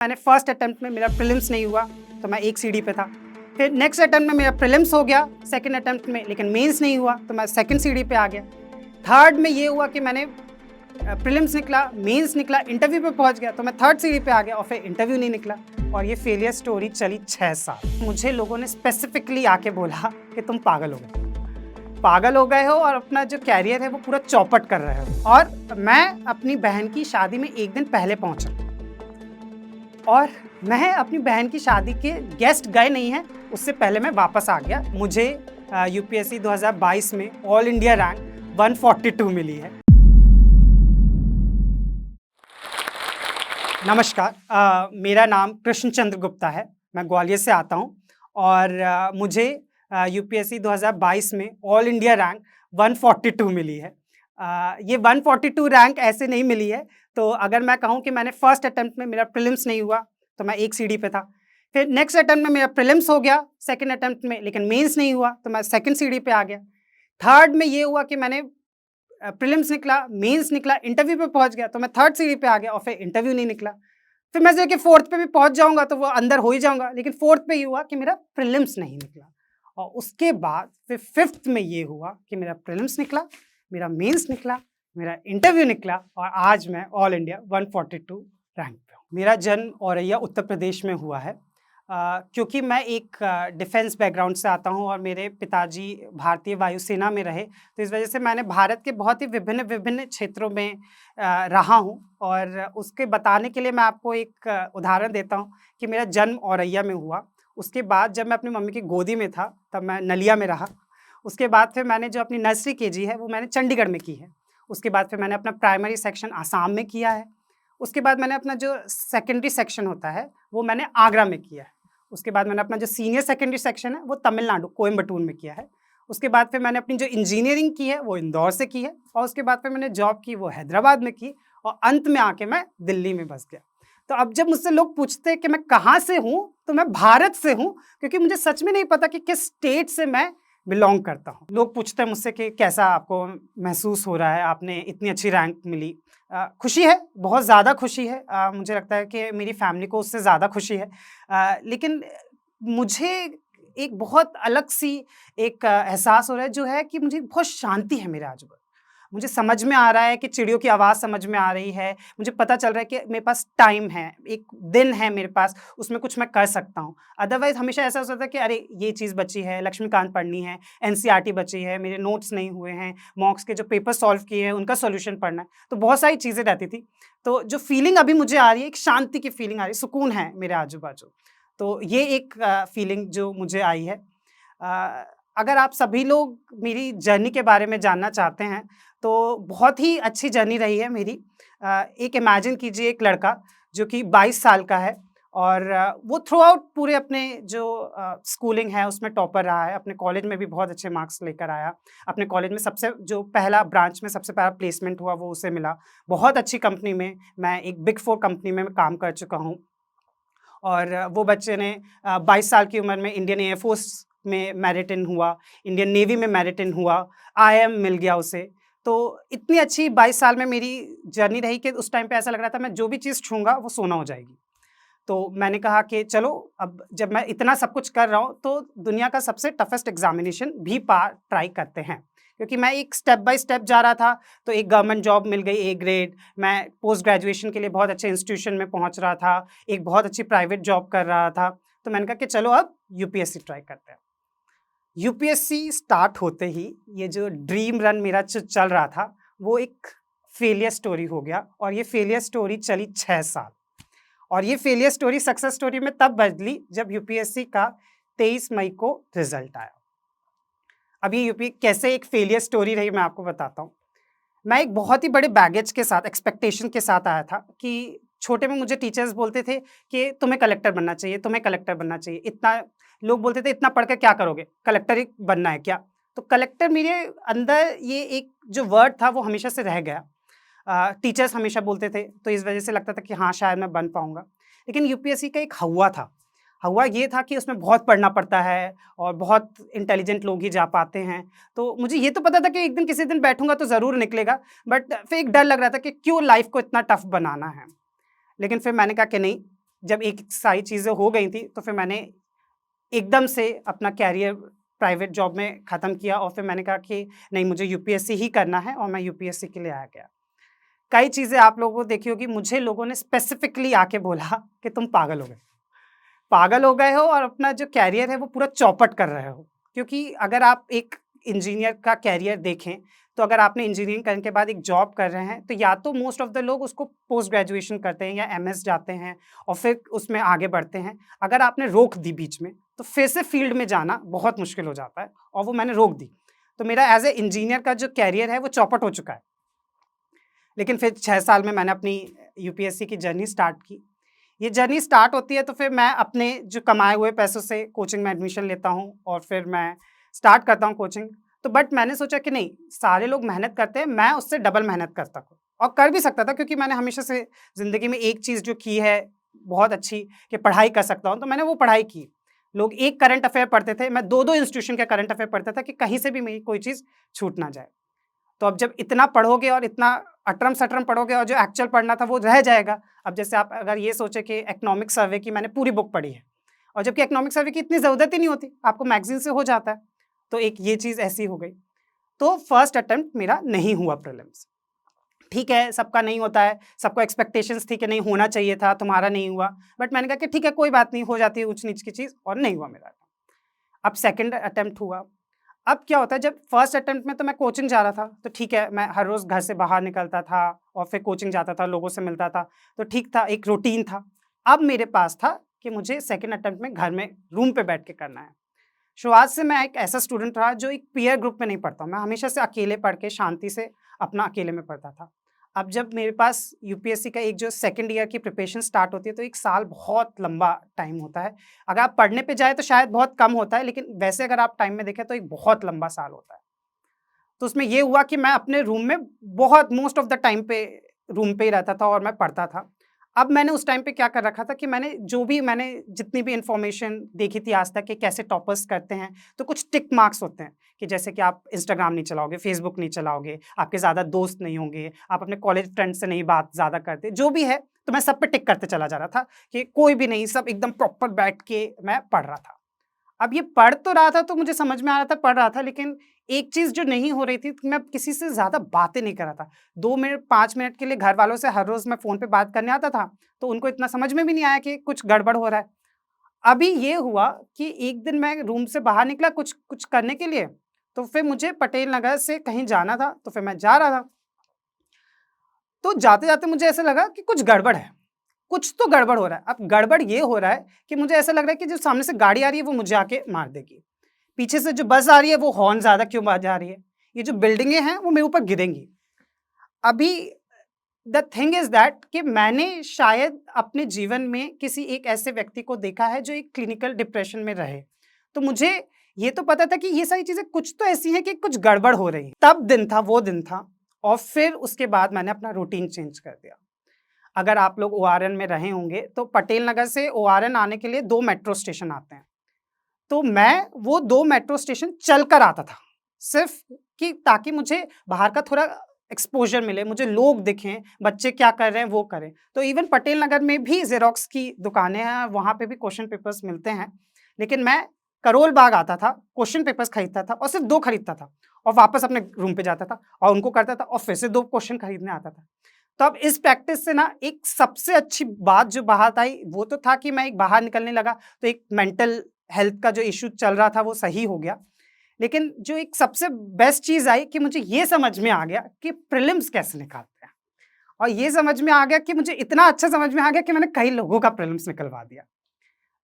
मैंने first attempt में मेरा प्रीलिम्स नहीं हुआ तो मैं एक सीढ़ी पे था। फिर नेक्स्ट अटेम्प्ट में मेरा प्रीलिम्स हो गया सेकंड अटेम्प्ट में, लेकिन मेंस नहीं हुआ तो मैं सेकंड सीढ़ी पे आ गया। थर्ड में ये हुआ कि मैंने प्रीलिम्स निकला, मेंस निकला, इंटरव्यू पे पहुंच गया तो मैं थर्ड सीढ़ी पे आ गया और फिर इंटरव्यू नहीं निकला। और ये फेलियर स्टोरी चली 6 साल। मुझे लोगों ने स्पेसिफिकली आके बोला कि तुम पागल हो गए हो और अपना जो कैरियर है वो पूरा चौपट कर रहे हो। और मैं अपनी बहन की शादी में एक दिन पहले पहुंचा और मैं अपनी बहन की शादी के गेस्ट गए नहीं हैं, उससे पहले मैं वापस आ गया। मुझे यूपीएससी 2022 में ऑल इंडिया रैंक 142 मिली है। नमस्कार, मेरा नाम कृष्ण चंद्र गुप्ता है। मैं ग्वालियर से आता हूं और मुझे यूपीएससी 2022 में ऑल इंडिया रैंक 142 मिली है। ये 142 रैंक ऐसे नहीं मिली है, तो अगर मैं कहूँ कि मैंने फर्स्ट अटेम्प्ट में मेरा प्रीलिम्स नहीं हुआ तो मैं एक सीढ़ी पे था। फिर नेक्स्ट अटेम्प्ट में मेरा प्रीलिम्स हो गया सेकंड अटेम्प्ट में, लेकिन मेंस नहीं हुआ तो मैं सेकंड सीढ़ी पे आ गया। थर्ड में ये हुआ कि मैंने प्रीलिम्स निकला, मेंस निकला, इंटरव्यू पे पहुंच गया तो मैं थर्ड सीढ़ी पे आ गया और फिर इंटरव्यू नहीं निकला। फिर मैं जो कि फोर्थ पे भी पहुंच जाऊंगा तो वो अंदर हो ही जाऊंगा, लेकिन फोर्थ पे ये हुआ कि मेरा प्रीलिम्स नहीं निकला। और उसके बाद फिर फिफ्थ में ये हुआ कि मेरा प्रीलिम्स निकला, मेरा मेंस निकला, मेरा इंटरव्यू निकला और आज मैं ऑल इंडिया 142 रैंक पे हूँ। मेरा जन्म औरैया उत्तर प्रदेश में हुआ है। क्योंकि मैं एक डिफेंस बैकग्राउंड से आता हूँ और मेरे पिताजी भारतीय वायुसेना में रहे, तो इस वजह से मैंने भारत के बहुत ही विभिन्न क्षेत्रों में रहा हूँ। और उसके बताने के लिए मैं आपको एक उदाहरण देता हूँ कि मेरा जन्म औरैया में हुआ। उसके बाद जब मैं अपनी मम्मी की गोदी में था तब मैं नलिया में रहा। उसके बाद फिर मैंने जो अपनी नर्सरी केजी है वो मैंने चंडीगढ़ में की है। उसके बाद फिर मैंने अपना प्राइमरी सेक्शन आसाम में किया है। उसके बाद मैंने अपना जो सेकेंडरी सेक्शन होता है वो मैंने आगरा में किया है। उसके बाद मैंने अपना जो सीनियर सेकेंडरी सेक्शन है वो तमिलनाडु कोयम्बटूर में किया है। उसके बाद फिर मैंने अपनी जो इंजीनियरिंग की है वो इंदौर से की है और उसके बाद फिर मैंने जॉब की वो हैदराबाद में की और अंत में आके मैं दिल्ली में बस गया। तो अब जब मुझसे लोग पूछते हैं कि मैं कहाँ से हूँ तो मैं भारत से हूँ, क्योंकि मुझे सच में नहीं पता कि किस स्टेट से मैं बिलोंग करता हूँ। लोग पूछते हैं मुझसे कि कैसा आपको महसूस हो रहा है, आपने इतनी अच्छी रैंक मिली। खुशी है, बहुत ज़्यादा खुशी है। मुझे लगता है कि मेरी फैमिली को उससे ज़्यादा खुशी है। लेकिन मुझे एक बहुत अलग सी एक एहसास हो रहा है, जो है कि मुझे बहुत शांति है मेरे आजू-बाजू। मुझे समझ में आ रहा है कि चिड़ियों की आवाज़ समझ में आ रही है। मुझे पता चल रहा है कि मेरे पास टाइम है, एक दिन है मेरे पास, उसमें कुछ मैं कर सकता हूँ। अदरवाइज़ हमेशा ऐसा होता था कि अरे! ये चीज़ बची है, लक्ष्मीकांत पढ़नी है, एनसीईआरटी बची है, मेरे नोट्स नहीं हुए हैं, मॉक्स के जो पेपर सॉल्व किए हैं, उनका सॉल्यूशन पढ़ना है। तो बहुत सारी चीज़ें रहती थी। तो जो फीलिंग अभी मुझे आ रही है, एक शांति की फीलिंग आ रही है, सुकून है मेरे आजू-बाजू। तो ये एक फीलिंग जो मुझे आई है। अ, अगर आप सभी लोग मेरी जर्नी के बारे में जानना चाहते हैं, तो बहुत ही अच्छी जर्नी रही है मेरी। एक इमेजिन कीजिए एक लड़का जो कि 22 साल का है और वो थ्रू आउट पूरे अपने जो स्कूलिंग है उसमें टॉपर रहा है। अपने कॉलेज में भी बहुत अच्छे मार्क्स लेकर आया। अपने कॉलेज में सबसे जो पहला ब्रांच में सबसे पहला प्लेसमेंट हुआ वो उसे मिला। बहुत अच्छी कंपनी में, मैं एक बिग 4 कंपनी में काम कर चुका हूँ। और वो बच्चे ने 22 साल की उम्र में इंडियन एयर फोर्स में मेरिट इन हुआ, इंडियन नेवी में मेरिट इन हुआ, आईएएम मिल गया उसे। तो इतनी अच्छी 22 साल में मेरी जर्नी रही कि उस टाइम पे ऐसा लग रहा था मैं जो भी चीज़ छूँगा वो सोना हो जाएगी। तो मैंने कहा कि चलो, अब जब मैं इतना सब कुछ कर रहा हूँ तो दुनिया का सबसे टफेस्ट एग्ज़ामिनेशन भी ट्राई करते हैं। क्योंकि मैं एक स्टेप बाय स्टेप जा रहा था, तो एक गवर्नमेंट जॉब मिल गई ए ग्रेड, मैं पोस्ट ग्रेजुएशन के लिए बहुत अच्छे इंस्टीट्यूशन में पहुँच रहा था, एक बहुत अच्छी प्राइवेट जॉब कर रहा था। तो मैंने कहा कि चलो अब यूपीएससी ट्राई करते हैं। यूपीएससी स्टार्ट होते ही ये जो ड्रीम रन मेरा जो चल रहा था वो एक फेलियर स्टोरी हो गया और ये फेलियर स्टोरी चली 6 साल। और ये फेलियर स्टोरी सक्सेस स्टोरी में तब बदली जब यूपीएससी का 23 मई को रिजल्ट आया। अब ये यूपी कैसे एक फेलियर स्टोरी रही मैं आपको बताता हूँ। मैं एक बहुत ही बड़े बैगेज के साथ, एक्सपेक्टेशन के साथ आया था कि छोटे में मुझे टीचर्स बोलते थे कि तुम्हें कलेक्टर बनना चाहिए, तुम्हें कलेक्टर बनना चाहिए। इतना लोग बोलते थे, इतना पढ़ के क्या करोगे? कलेक्टर ही बनना है क्या? तो कलेक्टर मेरे अंदर ये एक जो वर्ड था वो हमेशा से रह गया। टीचर्स हमेशा बोलते थे, तो इस वजह से लगता था कि हाँ, शायद मैं बन पाऊँगा। लेकिन यूपीएससी का एक हौवा था। हौवा ये था कि उसमें बहुत पढ़ना पड़ता है और बहुत इंटेलिजेंट लोग ही जा पाते हैं। तो मुझे ये तो पता था कि एक दिन किसी दिन बैठूँगा तो ज़रूर निकलेगा, बट फिर एक डर लग रहा था कि क्यों लाइफ़ को इतना टफ़ बनाना है। लेकिन फिर मैंने कहा कि नहीं, जब एक सारी चीज़ें हो गई थी तो फिर मैंने एकदम से अपना कैरियर प्राइवेट जॉब में ख़त्म किया और फिर मैंने कहा कि नहीं, मुझे यूपीएससी ही करना है और मैं यूपीएससी के लिए आ गया। कई चीज़ें आप लोगों को देखी होगी, मुझे लोगों ने स्पेसिफिकली आके बोला कि तुम पागल हो गए। पागल हो गए हो और अपना जो कैरियर है वो पूरा चौपट कर रहे हो। क्योंकि अगर आप एक इंजीनियर का कैरियर देखें, तो अगर आपने इंजीनियरिंग करने के बाद एक जॉब कर रहे हैं, तो या तो मोस्ट ऑफ द लोग उसको पोस्ट ग्रेजुएशन करते हैं या एमएस जाते हैं और फिर उसमें आगे बढ़ते हैं। अगर आपने रोक दी बीच में, तो फिर से फील्ड में जाना बहुत मुश्किल हो जाता है और वो मैंने रोक दी। तो मेरा एज़ ए इंजीनियर का जो कैरियर है वो चौपट हो चुका है। लेकिन फिर 6 साल में मैंने अपनी यूपीएससी की जर्नी स्टार्ट की। ये जर्नी स्टार्ट होती है तो फिर मैं अपने जो कमाए हुए पैसों से कोचिंग में एडमिशन लेता हूँ और फिर मैं स्टार्ट करता हूँ कोचिंग। तो बट मैंने सोचा कि नहीं, सारे लोग मेहनत करते हैं, मैं उससे डबल मेहनत करता हूँ और कर भी सकता था, क्योंकि मैंने हमेशा से ज़िंदगी में एक चीज़ जो की है बहुत अच्छी, कि पढ़ाई कर सकता हूँ, तो मैंने वो पढ़ाई की। लोग एक करंट अफेयर पढ़ते थे, मैं 2-2 इंस्टीट्यूशन के करंट अफेयर पढ़ता था कि कहीं से भी मेरी कोई चीज़ छूट ना जाए। तो अब जब इतना पढ़ोगे और इतना अटरम-सटरम पढ़ोगे और जो एक्चुअल पढ़ना था वो रह जाएगा। अब जैसे आप अगर ये सोचें कि इकोनॉमिक सर्वे की मैंने पूरी बुक पढ़ी है और जबकि इकोनॉमिक सर्वे की इतनी ज़रूरत ही नहीं होती, आपको मैगज़ीन से हो जाता है। तो एक ये चीज़ ऐसी हो गई। तो फर्स्ट अटेम्प्ट मेरा नहीं हुआ प्रीलिम्स। ठीक है, सबका नहीं होता है, सबको एक्सपेक्टेशंस थी कि नहीं होना चाहिए था, तुम्हारा नहीं हुआ। बट मैंने कहा कि ठीक है, कोई बात नहीं, हो जाती है ऊँच-नीच की चीज़, और नहीं हुआ मेरा। अब सेकंड अटेम्प्ट हुआ। अब क्या होता है, जब फर्स्ट अटेम्प्ट में तो मैं कोचिंग जा रहा था, तो ठीक है, मैं हर रोज़ घर से बाहर निकलता था और फिर कोचिंग जाता था, लोगों से मिलता था, तो ठीक था, एक रूटीन था। अब मेरे पास था कि मुझे सेकंड अटेम्प्ट में घर में रूम पे बैठ के करना है। शुरुआत से मैं एक ऐसा स्टूडेंट रहा जो एक पीयर ग्रुप में नहीं पढ़ता हूँ, मैं हमेशा से अकेले पढ़ के शांति से अपना अकेले में पढ़ता था। अब जब मेरे पास यूपीएससी का एक जो सेकंड ईयर की प्रिपरेशन स्टार्ट होती है, तो 1 साल बहुत लंबा टाइम होता है। अगर आप पढ़ने पे जाएँ तो शायद बहुत कम होता है, लेकिन वैसे अगर आप टाइम में देखें तो एक बहुत लंबा साल होता है। तो उसमें ये हुआ कि मैं अपने रूम में बहुत मोस्ट ऑफ द टाइम पे रूम पे ही रहता था और मैं पढ़ता था। अब मैंने उस टाइम पे क्या कर रखा था कि मैंने जितनी भी इन्फॉर्मेशन देखी थी आज तक कि कैसे टॉपर्स करते हैं, तो कुछ टिक मार्क्स होते हैं कि जैसे कि आप इंस्टाग्राम नहीं चलाओगे, फेसबुक नहीं चलाओगे, आपके ज़्यादा दोस्त नहीं होंगे, आप अपने कॉलेज फ्रेंड से नहीं बात ज़्यादा करते, जो भी है, तो मैं सब पे टिक करते चला जा रहा था कि कोई भी नहीं, सब एकदम प्रॉपर बैठ के मैं पढ़ रहा था। अब ये पढ़ तो रहा था, तो मुझे समझ में आ रहा था, पढ़ रहा था, लेकिन एक चीज़ जो नहीं हो रही थी कि मैं किसी से ज़्यादा बातें नहीं कर रहा था। 2 मिनट 5 मिनट के लिए घरवालों से हर रोज़ मैं फ़ोन पे बात करने आता था, तो उनको इतना समझ में भी नहीं आया कि कुछ गड़बड़ हो रहा है। अभी ये हुआ कि एक दिन मैं रूम से बाहर निकला कुछ कुछ करने के लिए, तो फिर मुझे पटेल नगर से कहीं जाना था, तो फिर मैं जा रहा था। तो जाते-जाते मुझे ऐसा लगा कि कुछ गड़बड़ है, कुछ तो गड़बड़ हो रहा है। अब गड़बड़ ये हो रहा है कि मुझे ऐसा लग रहा है कि जो सामने से गाड़ी आ रही है वो मुझे आके मार देगी। पीछे से जो बस आ रही है वो हॉर्न ज़्यादा क्यों बजा रही है? ये जो बिल्डिंगें हैं वो मेरे ऊपर गिरेंगी। अभी द थिंग इज़ दैट कि मैंने शायद अपने जीवन में किसी एक ऐसे व्यक्ति को देखा है जो एक क्लिनिकल डिप्रेशन में रहे। तो मुझे ये तो पता था कि ये सारी चीज़ें कुछ तो ऐसी हैं कि कुछ गड़बड़ हो रही है। तब दिन था, वो दिन था, और फिर उसके बाद मैंने अपना रूटीन चेंज कर दिया। अगर आप लोग ओआरएन में रहे होंगे, तो पटेल नगर से ओआरएन आने के लिए 2 मेट्रो स्टेशन आते हैं। तो मैं वो 2 मेट्रो स्टेशन चलकर आता था, सिर्फ़ कि ताकि मुझे बाहर का थोड़ा एक्सपोज़र मिले, मुझे लोग दिखें, बच्चे क्या कर रहे हैं, वो करें। तो इवन पटेल नगर में भी ज़ेरॉक्स की दुकानें हैं, वहाँ पे भी क्वेश्चन पेपर्स मिलते हैं। लेकिन मैं करोल बाग आता था, क्वेश्चन पेपर्स खरीदता था और सिर्फ़ 2 खरीदता था और वापस अपने रूम पे जाता था और उनको करता था और फिर से 2 क्वेश्चन खरीदने आता था। तो अब इस प्रैक्टिस से ना एक सबसे अच्छी बात जो बाहर आई, वो तो था कि मैं एक बाहर निकलने लगा, तो एक मेंटल हेल्थ का जो इश्यू चल रहा था वो सही हो गया। लेकिन जो एक सबसे बेस्ट चीज़ आई कि मुझे ये समझ में आ गया कि प्रीलिम्स कैसे निकालते हैं, और ये समझ में आ गया कि मुझे इतना अच्छा समझ में आ गया कि मैंने कई लोगों का प्रीलिम्स निकलवा दिया।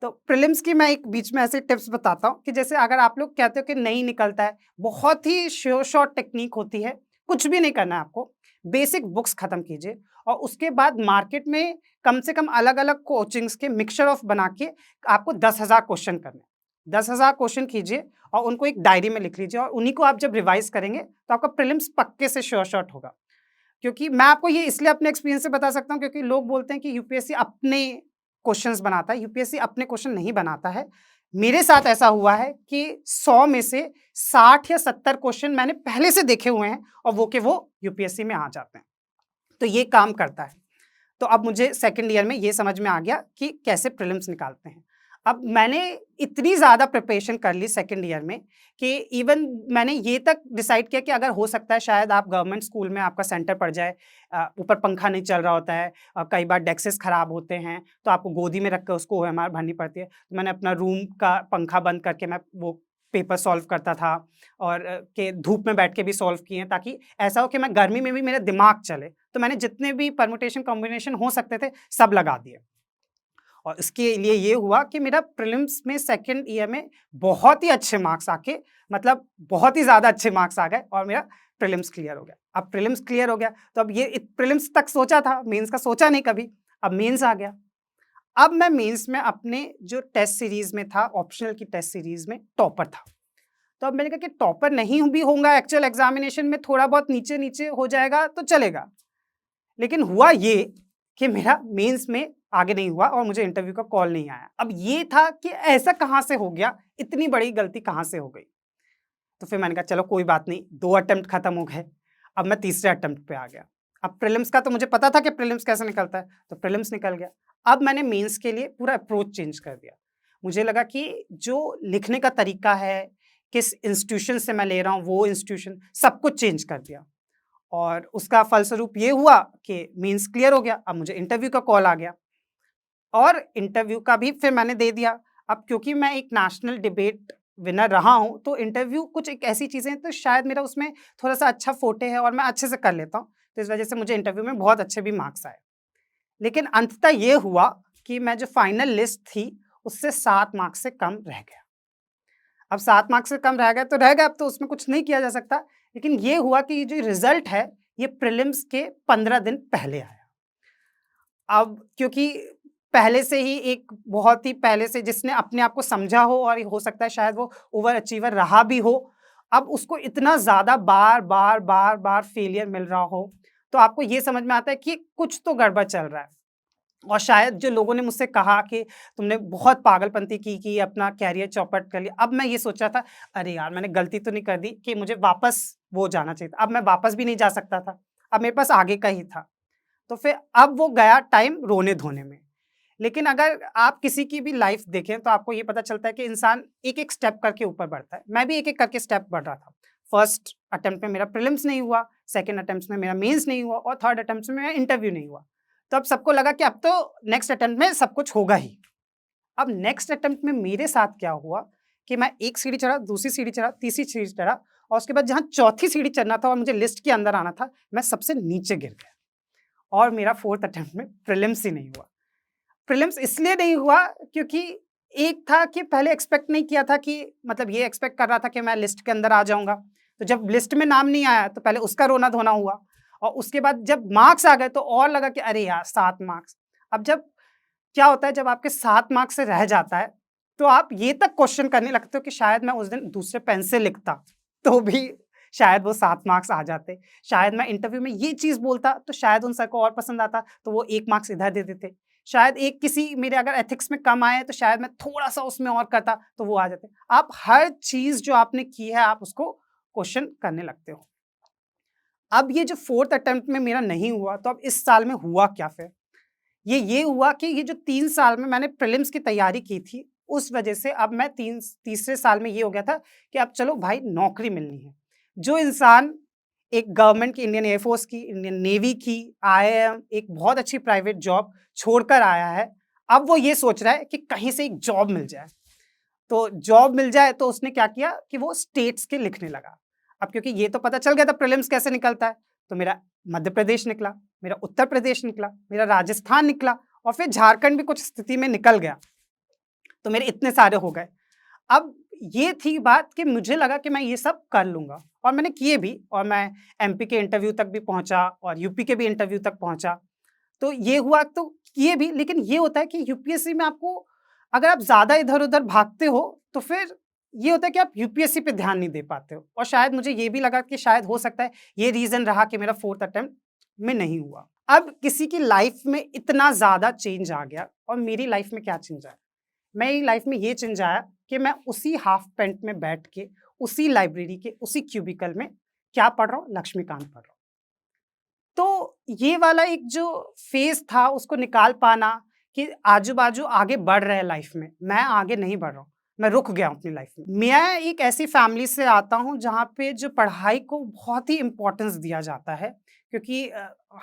तो प्रीलिम्स की मैं एक बीच में ऐसे टिप्स बताता हूँ कि जैसे अगर आप लोग कहते हो कि नहीं निकलता है, बहुत ही श्योर शॉट टेक्नीक होती है, कुछ भी नहीं करना है आपको, बेसिक बुक्स खत्म कीजिए और उसके बाद मार्केट में कम से कम अलग-अलग कोचिंग्स के मिक्सचर ऑफ बना के आपको 10,000 क्वेश्चन करने हैं। 10,000 क्वेश्चन कीजिए और उनको एक डायरी में लिख लीजिए और उन्हीं को आप जब रिवाइज़ करेंगे, तो आपका प्रीलिम्स पक्के से श्योर शॉट होगा। क्योंकि मैं आपको ये इसलिए अपने एक्सपीरियंस से बता सकता हूँ, क्योंकि लोग बोलते हैं कि यूपीएससी अपने क्वेश्चंस बनाता है, यूपीएससी अपने क्वेश्चन नहीं बनाता है। मेरे साथ ऐसा हुआ है कि 100 में से 60 या 70 क्वेश्चन मैंने पहले से देखे हुए हैं और वो के वो यूपीएससी में आ जाते हैं। तो ये काम करता है। तो अब मुझे सेकंड ईयर में ये समझ में आ गया कि कैसे प्रीलिम्स निकालते हैं। अब मैंने इतनी ज़्यादा प्रिपरेशन कर ली सेकंड ईयर में कि इवन मैंने ये तक डिसाइड किया कि अगर हो सकता है शायद आप गवर्नमेंट स्कूल में आपका सेंटर पड़ जाए, ऊपर पंखा नहीं चल रहा होता है, कई बार डेस्क्स खराब होते हैं तो आपको गोदी में रख कर उसको ओएमआर भरनी पड़ती है। तो मैंने अपना रूम का पंखा बंद करके मैं वो पेपर सॉल्व करता था और कि धूप में बैठ के भी सॉल्व किए हैं, ताकि ऐसा हो कि मैं गर्मी में भी मेरा दिमाग चले। तो मैंने जितने भी परमुटेशन कॉम्बिनेशन हो सकते थे सब लगा दिए। और इसके लिए ये हुआ कि मेरा प्रीलिम्स में सेकंड ईयर में बहुत ही अच्छे मार्क्स आके, मतलब बहुत ही ज़्यादा अच्छे मार्क्स आ गए और मेरा प्रीलिम्स क्लियर हो गया। अब प्रीलिम्स क्लियर हो गया तो अब ये प्रीलिम्स तक सोचा था, मेंस का सोचा नहीं कभी। अब मेंस आ गया। अब मैं मेंस में अपने जो टेस्ट सीरीज में था, ऑप्शनल की टेस्ट सीरीज में टॉपर था। तो अब मैंने कहा कि टॉपर नहीं भी होऊंगा, एक्चुअल एग्जामिनेशन में थोड़ा बहुत नीचे नीचे हो जाएगा तो चलेगा। लेकिन हुआ ये कि मेरा मेंस में आगे नहीं हुआ और मुझे इंटरव्यू का कॉल नहीं आया। अब ये था कि ऐसा कहाँ से हो गया, इतनी बड़ी गलती कहाँ से हो गई। तो फिर मैंने कहा चलो कोई बात नहीं, 2 अटेम्प्ट खत्म हो गए, अब मैं तीसरे अटेम्प्ट पे आ गया। अब प्रीलिम्स का तो मुझे पता था कि प्रीलिम्स कैसे निकलता है, तो प्रीलिम्स निकल गया। अब मैंने मेंस के लिए पूरा अप्रोच चेंज कर दिया। मुझे लगा कि जो लिखने का तरीका है, किस इंस्टीट्यूशन से मैं ले रहा हूँ, वो इंस्टीट्यूशन सब कुछ चेंज कर दिया। और उसका फलस्वरूप ये हुआ कि मेंस क्लियर हो गया। अब मुझे इंटरव्यू का कॉल आ गया और इंटरव्यू का भी फिर मैंने दे दिया। अब क्योंकि मैं एक नेशनल डिबेट विनर रहा हूँ, तो इंटरव्यू कुछ एक ऐसी चीज़ें हैं तो शायद मेरा उसमें थोड़ा-सा अच्छा फोटे है और मैं अच्छे से कर लेता हूँ। तो इस वजह से मुझे इंटरव्यू में बहुत अच्छे भी मार्क्स आए। लेकिन अंततः ये हुआ कि मैं जो फाइनल लिस्ट थी, उससे 7 मार्क्स से कम रह गया। अब 7 मार्क्स से कम रह गया तो रह गया, अब तो उसमें कुछ नहीं किया जा सकता। लेकिन ये हुआ कि ये जो रिज़ल्ट है, ये प्रीलिम्स के 15 दिन पहले आया। अब क्योंकि पहले से ही एक बहुत ही पहले से जिसने अपने आप को समझा हो और हो सकता है शायद वो ओवर अचीवर रहा भी हो, अब उसको इतना ज़्यादा बार-बार फेलियर मिल रहा हो, तो आपको ये समझ में आता है कि कुछ तो गड़बड़ चल रहा है। और शायद जो लोगों ने मुझसे कहा कि तुमने बहुत पागलपंती की कि अपना कैरियर चौपट कर लिया। अब मैं ये सोच रहा था, अरे यार मैंने गलती तो नहीं कर दी कि मुझे वापस वो जाना चाहिए था। अब मैं वापस भी नहीं जा सकता था। अब मेरे पास आगे का ही था। तो फिर अब वो गया टाइम रोने-धोने में। लेकिन अगर आप किसी की भी लाइफ देखें तो आपको ये पता चलता है कि इंसान एक-एक स्टेप करके ऊपर बढ़ता है। मैं भी एक-एक करके स्टेप बढ़ रहा था। फर्स्ट अटेम्प्ट में मेरा प्रीलिम्स नहीं हुआ, सेकंड अटेम्प्ट में मेरा मेंस नहीं हुआ और थर्ड अटेम्प्ट में मेरा इंटरव्यू नहीं हुआ। तो अब सबको लगा कि अब तो नेक्स्ट अटेम्प्ट में सब कुछ होगा ही। अब नेक्स्ट अटेम्प्ट में मेरे साथ क्या हुआ कि मैं एक सीढ़ी चढ़ा, दूसरी सीढ़ी चढ़ा, तीसरी सीढ़ी चढ़ा और उसके बाद जहाँ चौथी सीढ़ी चढ़ना था और मुझे लिस्ट के अंदर आना था, मैं सबसे नीचे गिर गया और मेरा फोर्थ अटेम्प्ट में प्रीलिम्स ही नहीं हुआ। प्रीलिम्स इसलिए नहीं हुआ क्योंकि एक था कि पहले एक्सपेक्ट नहीं किया था कि, मतलब ये एक्सपेक्ट कर रहा था कि मैं लिस्ट के अंदर आ जाऊँगा। तो जब लिस्ट में नाम नहीं आया तो पहले उसका रोना-धोना हुआ और उसके बाद जब मार्क्स आ गए तो और लगा कि अरे यार 7 मार्क्स। अब जब क्या होता है, जब आपके 7 मार्क्स से रह जाता है, तो आप ये तक क्वेश्चन करने लगते हो कि शायद मैं उस दिन दूसरे पेन से लिखता, तो भी शायद वो 7 मार्क्स आ जाते। शायद मैं इंटरव्यू में ये चीज़ बोलता, तो शायद उन सर को और पसंद आता, तो वो 1 मार्क्स इधर दे देते। शायद एक किसी मेरे अगर एथिक्स में कम आए, तो शायद मैं थोड़ा-सा उसमें और करता, तो वो आ जाते। आप हर चीज़ जो आपने की है, आप उसको क्वेश्चन करने लगते हो। अब ये जो 4th अटेम्प्ट में मेरा नहीं हुआ, तो अब इस साल में हुआ क्या फिर? ये हुआ कि ये जो 3 साल में मैंने प्रीलिम्स की तैयारी की थी, उस वजह से अब मैं तीसरे साल में ये हो गया था कि अब चलो भाई नौकरी मिलनी है। जो इंसान एक गवर्नमेंट की, इंडियन एयर फोर्स की, इंडियन नेवी की, आईआईएम, एक बहुत अच्छी प्राइवेट जॉब छोड़कर आया है, अब वो ये सोच रहा है कि कहीं से एक जॉब मिल जाए। तो जॉब मिल जाए तो उसने क्या किया कि वो स्टेट्स के लिखने लगा। अब क्योंकि ये तो पता चल गया था प्रीलिम्स कैसे निकलता है, तो मेरा मध्य प्रदेश निकला, मेरा उत्तर प्रदेश निकला, मेरा राजस्थान निकला और फिर झारखंड भी कुछ स्थिति में निकल गया। तो मेरे इतने सारे हो गए। अब ये थी बात कि मुझे लगा कि मैं ये सब कर लूँगा और मैंने किए भी और मैं एमपी के इंटरव्यू तक भी पहुँचा और यूपी के भी इंटरव्यू तक पहुँचा। तो ये हुआ तो किए भी, लेकिन ये होता है कि यूपीएससी में आपको अगर आप ज़्यादा इधर-उधर भागते हो, तो फिर ये होता है कि आप यूपीएससी पे ध्यान नहीं दे पाते हो और शायद मुझे ये भी लगा कि शायद हो सकता है ये रीज़न रहा कि मेरा 4th अटेम्प्ट में नहीं हुआ। अब किसी की लाइफ में इतना ज़्यादा चेंज आ गया और मेरी लाइफ में क्या चेंज आया? मेरी लाइफ में ये चेंज आया कि मैं उसी हाफ पैंट में बैठ के, उसी लाइब्रेरी के, उसी क्यूबिकल में क्या पढ़ रहा हूँ? लक्ष्मीकांत पढ़ रहा हूँ। तो ये वाला एक जो फ़ेज़ था उसको निकाल पाना कि आजू-बाजू आगे बढ़ रहे हैं लाइफ़ में, मैं आगे नहीं बढ़ रहा हूँ, मैं रुक गया हूँ अपनी लाइफ़ में। मैं एक ऐसी फ़ैमिली से आता हूँ जहाँ पे जो पढ़ाई को बहुत ही इम्पोर्टेंस दिया जाता है, क्योंकि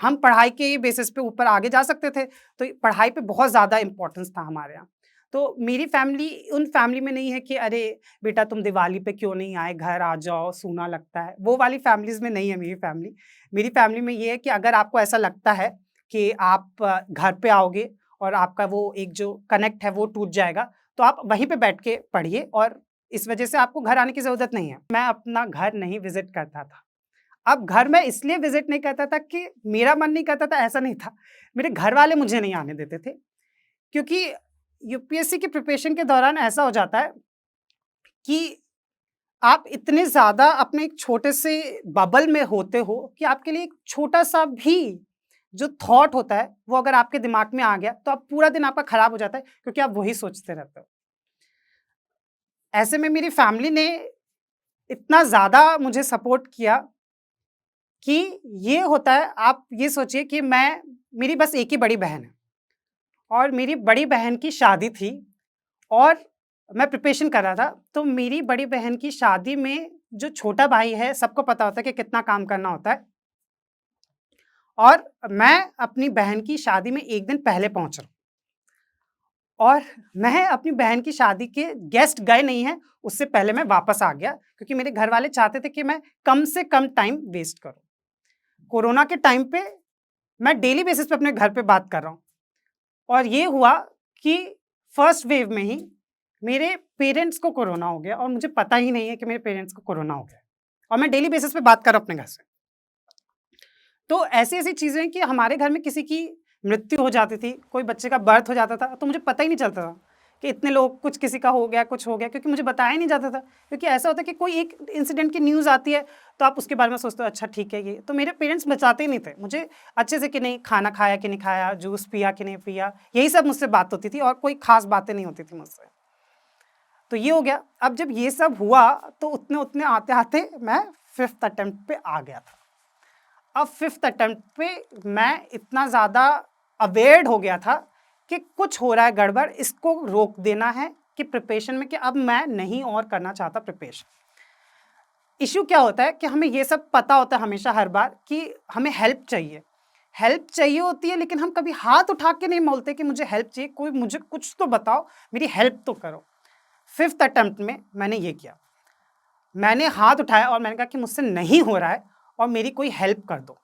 हम पढ़ाई के ही बेसिस पे ऊपर आगे जा सकते थे, तो पढ़ाई पे बहुत ज़्यादा इम्पोर्टेंस था हमारे यहाँ। तो मेरी फ़ैमिली उन फ़ैमिली में नहीं है कि अरे बेटा तुम दिवाली पे क्यों नहीं आए, घर आ जाओ, सूना लगता है, वो वाली फ़ैमिलीज़ में नहीं है मेरी फ़ैमिली। मेरी फ़ैमिली में ये है कि अगर आपको ऐसा लगता है कि आप घर पे आओगे और आपका वो एक जो कनेक्ट है वो टूट जाएगा, तो आप वहीं पे बैठ के पढ़िए और इस वजह से आपको घर आने की ज़रूरत नहीं है। मैं अपना घर नहीं विज़िट करता था। अब घर मैं इसलिए विज़िट नहीं करता था कि मेरा मन नहीं करता था, ऐसा नहीं था। मेरे घर वाले मुझे नहीं आने देते थे, क्योंकि यूपीएससी की प्रिपरेशन के दौरान ऐसा हो जाता है कि आप इतने ज़्यादा अपने एक छोटे से बबल में होते हो कि आपके लिए एक छोटा-सा भी जो थॉट होता है, वो अगर आपके दिमाग में आ गया, तो आप पूरा दिन आपका खराब हो जाता है, क्योंकि आप वही सोचते रहते हो। ऐसे में मेरी फैमिली ने इतना ज़्यादा मुझे सपोर्ट किया कि ये होता है, आप ये सोचिए कि मेरी बस एक ही बड़ी बहन है और मेरी बड़ी बहन की शादी थी और मैं प्रिपरेशन कर रहा था, तो मेरी बड़ी बहन की शादी में जो छोटा भाई है, सबको पता होता है कि कितना काम करना होता है और मैं अपनी बहन की शादी में 1 दिन पहले पहुँच रहा हूँ और मैं अपनी बहन की शादी के गेस्ट गए नहीं हैं, उससे पहले मैं वापस आ गया, क्योंकि मेरे घर वाले चाहते थे कि मैं कम से कम टाइम वेस्ट करूँ। कोरोना के टाइम पे मैं डेली बेसिस पे अपने घर पे बात कर रहा हूँ और ये हुआ कि फर्स्ट वेव में ही मेरे पेरेंट्स को कोरोना हो गया और मुझे पता ही नहीं है कि मेरे पेरेंट्स को कोरोना हो गया और मैं डेली बेसिस पे बात कर रहा हूँ अपने घर से। तो ऐसी-ऐसी चीज़ें कि हमारे घर में किसी की मृत्यु हो जाती थी, कोई बच्चे का बर्थ हो जाता था, तो मुझे पता ही नहीं चलता था कि इतने लोग कुछ किसी का हो गया, कुछ हो गया, क्योंकि मुझे बताया ही नहीं जाता था। क्योंकि ऐसा होता है कि कोई एक इंसिडेंट की न्यूज़ आती है, तो आप उसके बारे में सोचते हो अच्छा ठीक है ये। तो मेरे पेरेंट्स बचाते ही नहीं थे मुझे अच्छे से कि नहीं खाना खाया कि नहीं खाया, जूस पिया कि नहीं पिया, यही सब मुझसे बात होती थी और कोई ख़ास बातें नहीं होती थी मुझसे। तो ये हो गया। अब जब ये सब हुआ, तो उतने-उतने आते-आते मैं 5th अटेम्प्ट पे आ गया था। अब 5th अटेम्प्ट पे मैं इतना ज़्यादा अवेयर्ड हो गया था कि कुछ हो रहा है गड़बड़, इसको रोक देना है कि प्रिपरेशन में कि अब मैं नहीं और करना चाहता प्रिपरेशन। इश्यू क्या होता है कि हमें ये सब पता होता है हमेशा हर बार कि हमें हेल्प चाहिए। हेल्प चाहिए होती है, लेकिन हम कभी हाथ उठा के नहीं बोलते कि मुझे हेल्प चाहिए, कोई मुझे कुछ तो बताओ, मेरी हेल्प तो करो। 5th अटेम्प्ट में मैंने ये किया। मैंने हाथ उठाया और मैंने कहा कि मुझसे नहीं हो रहा है और मेरी कोई हेल्प कर दो।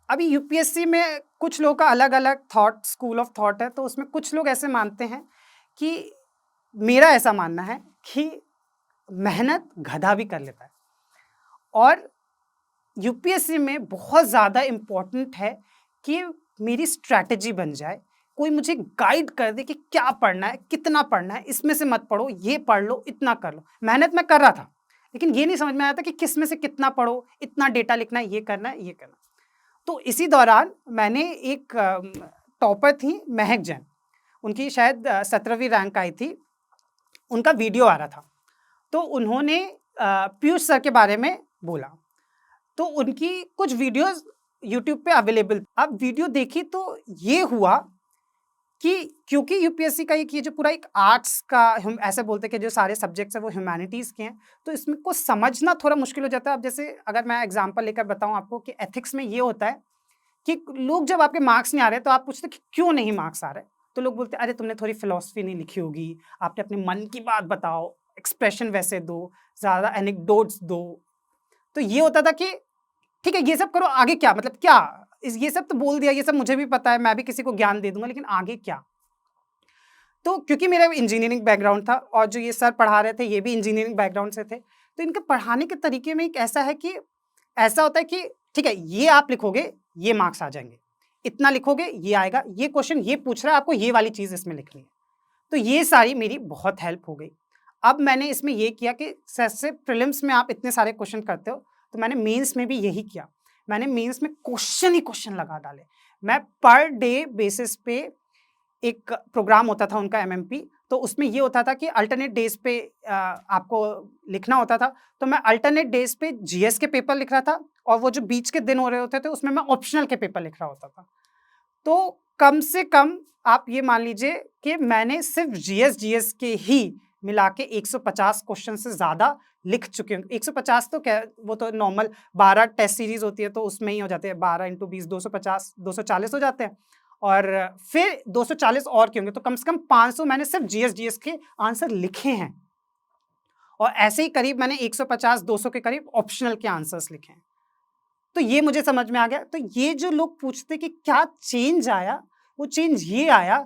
अभी यूपीएससी में कुछ लोगों का अलग-अलग थॉट स्कूल ऑफ थॉट है, तो उसमें कुछ लोग ऐसे मानते हैं कि मेरा ऐसा मानना है कि मेहनत गधा भी कर लेता है और यूपीएससी में बहुत ज़्यादा इम्पोर्टेंट है कि मेरी स्ट्रैटेजी बन जाए। कोई मुझे गाइड कर दे कि क्या पढ़ना है, कितना पढ़ना है, इसमें से मत पढ़ो, ये पढ़ लो, इतना कर लो। मेहनत मैं कर रहा था, लेकिन ये नहीं समझ में आया था कि किस में से कितना पढ़ो, इतना डेटा लिखना है, ये करना है, ये करना है। तो इसी दौरान मैंने एक टॉपर थी महक जैन, उनकी शायद 17वीं रैंक आई थी, उनका वीडियो आ रहा था। तो उन्होंने पीयूष सर के बारे में बोला, तो उनकी कुछ वीडियोज़ यूट्यूब पे अवेलेबल। अब वीडियो देखी तो ये हुआ कि क्योंकि यूपीएससी का एक ये जो पूरा एक आर्ट्स का हम ऐसे बोलते हैं कि जो सारे सब्जेक्ट्स हैं वो ह्यूमैनिटीज़ के हैं, तो इसमें को समझना थोड़ा मुश्किल हो जाता है। अब जैसे अगर मैं एग्ज़ाम्पल लेकर बताऊँ आपको कि एथिक्स में ये होता है कि लोग जब आपके मार्क्स नहीं आ रहे तो आप पूछते कि क्यों नहीं मार्क्स आ रहे? तो लोग बोलते हैं अरे तुमने थोड़ी फिलॉसफी नहीं लिखी होगी, आपने अपने मन की बात बताओ, एक्सप्रेशन वैसे दो, ज़्यादा एनेक्डोट्स दो। तो ये होता था कि ठीक है ये सब करो, आगे क्या? मतलब क्या? ये सब तो बोल दिया, ये सब मुझे भी पता है, मैं भी किसी को ज्ञान दे दूँगा, लेकिन आगे क्या? तो क्योंकि मेरा इंजीनियरिंग बैकग्राउंड था और जो ये सर पढ़ा रहे थे ये भी इंजीनियरिंग बैकग्राउंड से थे, तो इनके पढ़ाने के तरीके में एक ऐसा है कि ऐसा होता है कि ठीक है ये आप लिखोगे, ये मार्क्स आ जाएँगे। इतना लिखोगे, ये आएगा, ये क्वेश्चन ये पूछ रहा है, आपको ये वाली चीज़ इसमें लिखनी है। तो ये सारी मेरी बहुत हेल्प हो गई। अब मैंने इसमें ये किया कि जैसे प्रीलिम्स में आप इतने सारे क्वेश्चन करते हो, तो मैंने मेंस में भी यही किया। मैंने मेंस में क्वेश्चन ही क्वेश्चन लगा डाले। मैं पर डे बेसिस पे एक प्रोग्राम होता था उनका एमएमपी, तो उसमें ये होता था कि अल्टरनेट डेज पे आपको लिखना होता था। तो मैं अल्टरनेट डेज पे जीएस के पेपर लिख रहा था और वो जो बीच के दिन हो रहे होते थे उसमें मैं ऑप्शनल के पेपर लिख रहा होता था। तो कम से कम आप ये मान लीजिए कि मैंने सिर्फ जीएस के ही मिला के 150 क्वेश्चन से ज़्यादा लिख चुके हूँ। 150 तो क्या, वो तो नॉर्मल 12 टेस्ट सीरीज होती है तो उसमें ही हो जाते हैं। 12 × 20 250 240 हो जाते हैं और फिर 240 और के होंगे, तो कम से कम 500 मैंने सिर्फ जीएस के आंसर लिखे हैं और ऐसे ही करीब मैंने 150 200 के करीब ऑप्शनल के आंसर्स लिखे हैं। तो ये मुझे समझ में आ गया। तो ये जो लोग पूछते कि क्या चेंज आया, वो चेंज ये आया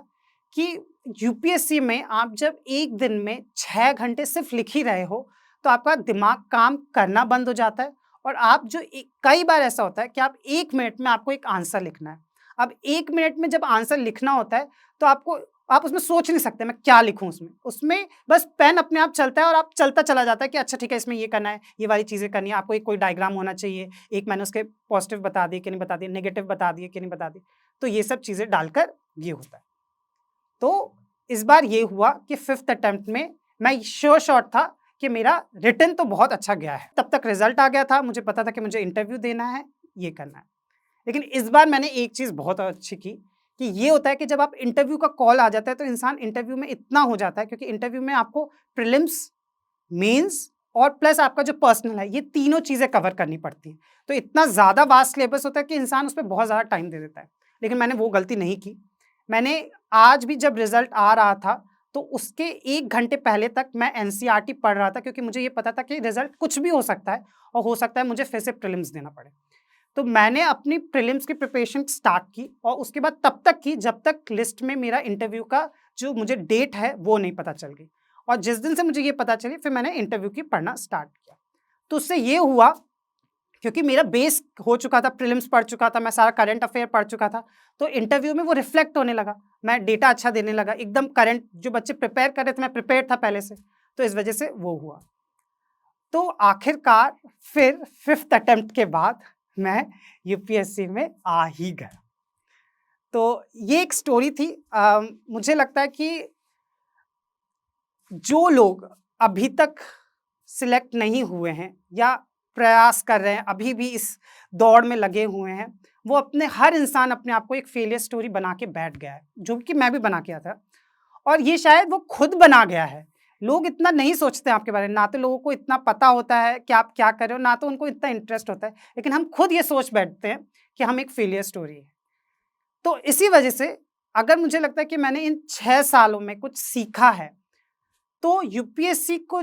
कि यूपीएससी में आप जब एक दिन में 6 घंटे सिर्फ लिख ही रहे हो तो आपका दिमाग काम करना बंद हो जाता है और आप जो कई बार ऐसा होता है कि आप 1 मिनट में आपको एक आंसर लिखना है। अब 1 मिनट में जब आंसर लिखना होता है तो आप उसमें सोच नहीं सकते मैं क्या लिखूं उसमें बस पेन अपने आप चलता है और आप चलता चला जाता है कि अच्छा ठीक है इसमें ये करना है, ये वाली चीज़ें करनी है, आपको एक कोई डायग्राम होना चाहिए, एक मैंने उसके पॉजिटिव बता दिए कि नहीं बता दिए, नेगेटिव बता दिए कि नहीं बता दिए, तो ये सब चीज़ें डालकर ये होता है। तो इस बार ये हुआ कि 5th अटेम्प्ट में मैं श्योर था कि मेरा रिटन तो बहुत अच्छा गया है। तब तक रिजल्ट आ गया था, मुझे पता था कि मुझे इंटरव्यू देना है, ये करना है। लेकिन इस बार मैंने एक चीज़ बहुत अच्छी की कि ये होता है कि जब आप इंटरव्यू का कॉल आ जाता है तो इंसान इंटरव्यू में इतना हो जाता है, क्योंकि इंटरव्यू में आपको प्रीलिम्स, मेंस और प्लस आपका जो पर्सनल है, ये तीनों चीज़ें कवर करनी पड़ती हैं। तो इतना ज़्यादा वास्ट सिलेबस होता है कि इंसान उस पे बहुत ज़्यादा टाइम दे देता है। लेकिन मैंने वो गलती नहीं की। मैंने आज भी जब रिज़ल्ट आ रहा था तो उसके 1 घंटे पहले तक मैं एनसीईआरटी पढ़ रहा था, क्योंकि मुझे ये पता था कि रिज़ल्ट कुछ भी हो सकता है और हो सकता है मुझे फिर से प्रीलिम्स देना पड़े। तो मैंने अपनी प्रीलिम्स की प्रिपरेशन स्टार्ट की और उसके बाद तब तक की जब तक लिस्ट में मेरा इंटरव्यू का जो मुझे डेट है वो नहीं पता चल गई। और जिस दिन से मुझे ये पता चली फिर मैंने इंटरव्यू की पढ़ना स्टार्ट किया। तो उससे ये हुआ, क्योंकि मेरा बेस हो चुका था, प्रीलिम्स पढ़ चुका था, मैं सारा करंट अफेयर पढ़ चुका था, तो इंटरव्यू में वो रिफ्लेक्ट होने लगा। मैं डेटा अच्छा देने लगा, एकदम करंट जो बच्चे प्रिपेयर कर रहे थे मैं प्रिपेयर था पहले से, तो इस वजह से वो हुआ। तो आखिरकार फिर 5th अटेम्प्ट के बाद मैं यूपीएससी में आ ही गया। तो ये एक स्टोरी थी। मुझे लगता है कि जो लोग अभी तक सिलेक्ट नहीं हुए हैं या प्रयास कर रहे हैं, अभी भी इस दौड़ में लगे हुए हैं, वो हर इंसान अपने आप को एक फेलियर स्टोरी बना के बैठ गया है, जो कि मैं भी बना के आया था। और ये शायद वो खुद बना गया है। लोग इतना नहीं सोचते आपके बारे में, ना तो लोगों को इतना पता होता है कि आप क्या कर रहे हो, ना तो उनको इतना इंटरेस्ट होता है, लेकिन हम खुद ये सोच बैठते हैं कि हम एक फेलियर स्टोरी है। तो इसी वजह से अगर मुझे लगता है कि मैंने इन 6 सालों में कुछ सीखा है, तो यूपीएससी को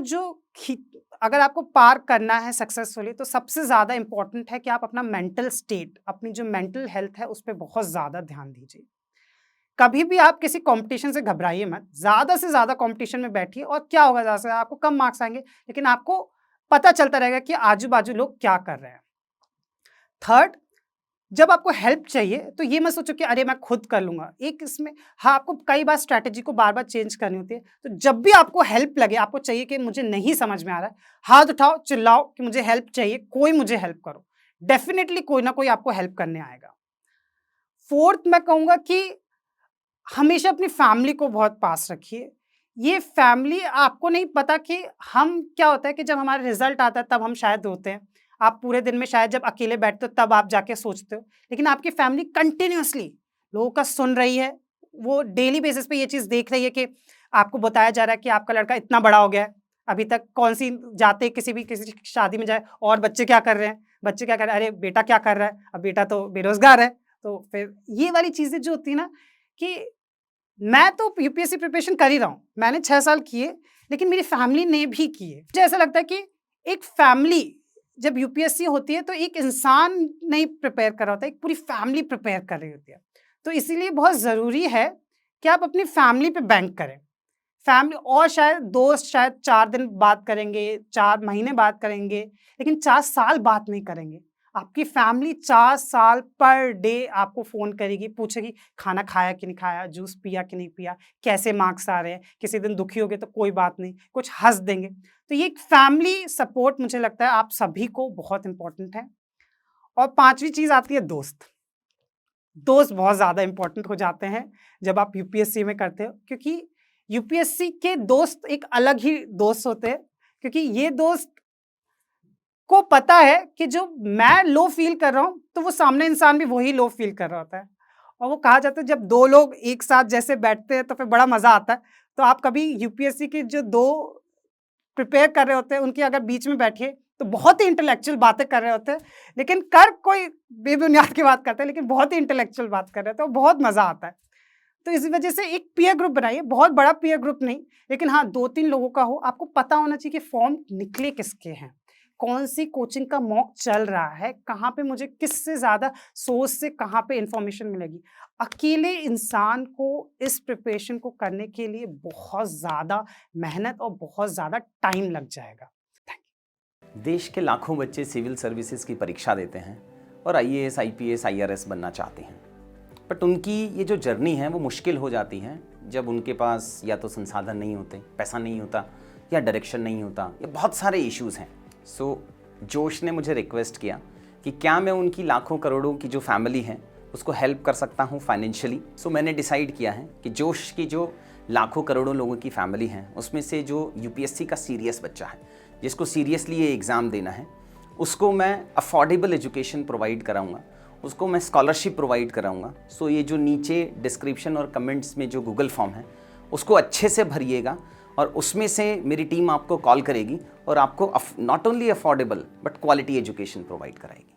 अगर आपको पार करना है सक्सेसफुली, तो सबसे ज़्यादा इम्पोर्टेंट है कि आप अपना मेंटल स्टेट, अपनी जो मेंटल हेल्थ है उस पे बहुत ज़्यादा ध्यान दीजिए। कभी भी आप किसी कंपटीशन से घबराइए मत, ज़्यादा से ज़्यादा कंपटीशन में बैठिए और क्या होगा, ज़्यादा से ज़्यादा आपको कम मार्क्स आएँगे, लेकिन आपको पता चलता रहेगा कि आजू-बाजू लोग क्या कर रहे हैं। थर्ड, जब आपको हेल्प चाहिए तो ये मत सोचो कि अरे मैं खुद कर लूँगा। एक इसमें हाँ, आपको कई बार स्ट्रैटेजी को बार-बार चेंज करनी होती है। तो जब भी आपको हेल्प लगे, आपको चाहिए कि मुझे नहीं समझ में आ रहा है, हाथ उठाओ, चिल्लाओ कि मुझे हेल्प चाहिए, कोई मुझे हेल्प करो। डेफ़िनिटली कोई ना कोई आपको हेल्प करने आएगा। फोर्थ, मैं कहूँगा कि हमेशा अपनी फैमिली को बहुत पास रखिए। ये फैमिली, आपको नहीं पता कि हम क्या होता है कि जब हमारा रिज़ल्ट आता है तब हम शायद रोते हैं। आप पूरे दिन में शायद जब अकेले बैठते हो तब आप जाके सोचते हो। लेकिन आपकी फैमिली कंटिन्यूअसली लोगों का सुन रही है। वो डेली बेसिस पे ये चीज़ देख रही है कि आपको बताया जा रहा है कि आपका लड़का इतना बड़ा हो गया है। अभी तक कौन-सी जाते किसी की शादी में जाए और बच्चे क्या कर रहे हैं? बच्चे क्या कर रहे हैं? अरे बेटा क्या कर रहा है? अब बेटा तो बेरोज़गार है। तो फिर ये वाली चीज़ें जो होती है ना कि मैं तो यूपीएससी प्रिपरेशन कर ही रहा हूँ। मैंने 6 साल किए, लेकिन मेरी फैमिली ने भी किए। मुझे ऐसा लगता है कि एक फैमिली जब यूपीएससी होती है तो एक इंसान नहीं प्रिपेयर कर रहा होता है, एक पूरी फैमिली प्रिपेयर कर रही होती है। तो इसीलिए बहुत ज़रूरी है कि आप अपनी फैमिली पे बैंक करें। फैमिली और शायद दोस्त शायद 4 दिन बात करेंगे, 4 महीने बात करेंगे, लेकिन 4 साल बात नहीं करेंगे। आपकी फैमिली 4 साल पर डे आपको फ़ोन करेगी, पूछेगी खाना खाया कि नहीं खाया, जूस पिया कि नहीं पिया, कैसे मार्क्स आ रहे हैं, किसी दिन दुखी हो गए तो कोई बात नहीं, कुछ हँस देंगे। तो ये एक फैमिली सपोर्ट मुझे लगता है आप सभी को बहुत इम्पोर्टेंट है। और 5वीं चीज़ आती है दोस्त। दोस्त बहुत ज़्यादा इम्पोर्टेंट हो जाते हैं जब आप यूपीएससी में करते हो, क्योंकि यूपीएससी के दोस्त एक अलग ही दोस्त होते हैं, क्योंकि ये दोस्त को पता है कि जो मैं लो फील कर रहा हूँ, तो वो सामने इंसान भी वही लो फील कर रहा होता है। और वो कहा जाता है जब 2 लोग एक साथ जैसे बैठते हैं तो फिर बड़ा मज़ा आता है। तो आप कभी यूपीएससी के जो 2 प्रिपेयर कर रहे होते हैं, उनके अगर बीच में बैठिए, तो बहुत ही इंटेलेक्चुअल बातें कर रहे होते हैं, लेकिन कर कोई बेबुनियाद की बात करते हैं, लेकिन बहुत ही इंटेलेक्चुअल बात कर रहे होते हैं, और बहुत मज़ा आता है। तो इसी वजह से एक पीयर ग्रुप बनाइए, बहुत बड़ा पीयर ग्रुप नहीं, लेकिन हाँ 2-3 लोगों का हो। आपको पता होना चाहिए कि फॉर्म निकले किसके हैं, कौन-सी कोचिंग का मॉक चल रहा है, कहाँ पे मुझे किससे ज़्यादा सोर्स से कहाँ पे इन्फॉर्मेशन मिलेगी। अकेले इंसान को इस प्रिपरेशन को करने के लिए बहुत ज़्यादा मेहनत और बहुत ज़्यादा टाइम लग जाएगा। देश के लाखों बच्चे सिविल सर्विसेज की परीक्षा देते हैं और आईएएस, आईपीएस, आईआरएस बनना चाहते हैं, बट उनकी ये जो जर्नी है वो मुश्किल हो जाती है जब उनके पास या तो संसाधन नहीं होते, पैसा नहीं होता, या डायरेक्शन नहीं होता, या बहुत सारे इश्यूज़ हैं। सो जोश ने मुझे रिक्वेस्ट किया कि क्या मैं उनकी लाखों करोड़ों की जो फैमिली है उसको हेल्प कर सकता हूँ फाइनेंशियली। सो मैंने डिसाइड किया है कि जोश की जो लाखों करोड़ों लोगों की फैमिली है, उसमें से जो यूपीएससी का सीरियस बच्चा है, जिसको सीरियसली ये एग्ज़ाम देना है, उसको मैं अफोर्डेबल एजुकेशन प्रोवाइड कराऊंगा, उसको मैं स्कॉलरशिप प्रोवाइड कराऊंगा। सो ये जो नीचे डिस्क्रिप्शन और कमेंट्स में जो गूगल फॉर्म है, उसको अच्छे से भरिएगा और उसमें से मेरी टीम आपको कॉल करेगी और आपको not only affordable but quality education provide कराएगी।